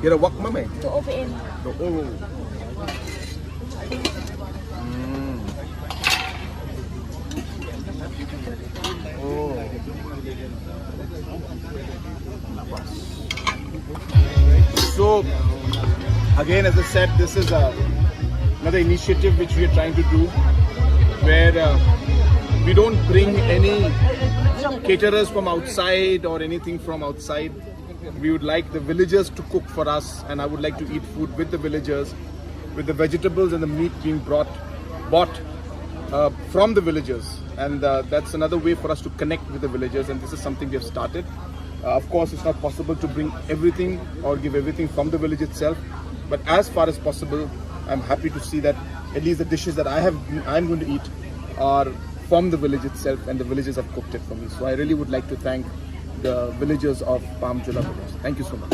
Kira wak mame. To OPM. Oh. Oh. So again, as I said, this is another initiative which we are trying to do, where we don't bring any caterers from outside or anything from outside. We would like the villagers to cook for us, and I would like to eat food with the villagers, with the vegetables and the meat being bought from the villagers, and that's another way for us to connect with the villagers, and this is something we have started. Of course, it's not possible to bring everything or give everything from the village itself, but as far as possible, I'm happy to see that at least the dishes that I'm going to eat are from the village itself, and the villagers have cooked it for me. So I really would like to thank the villagers of Pahamjula village. Thank you so much.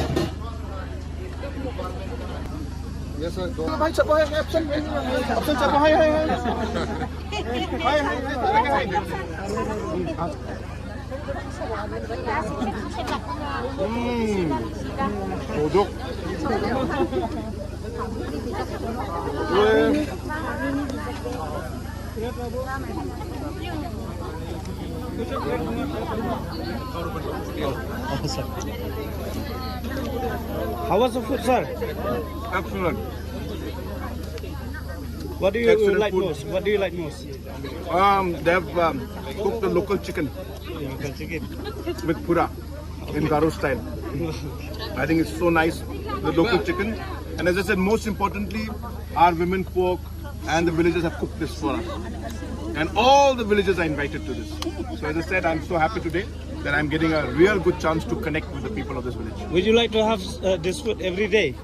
Yes, sir. How was the food, sir? Excellent. What do you like most? What do you like most? They have cooked the local chicken with pura in Garo style. I think it's so nice, the local chicken. And as I said, most importantly, our women folk and the villagers have cooked this for us. And all the villagers are invited to this. So as I said, I'm so happy today that I'm getting a real good chance to connect with the people of this village. Would you like to have this food every day?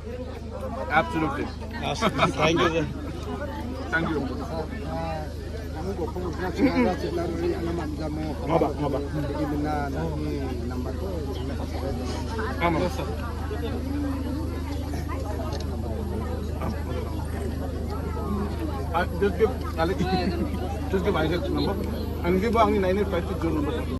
Absolutely. Thank you. Thank you. Just give Alex, just give Isaac's number and give Ang 9856 number.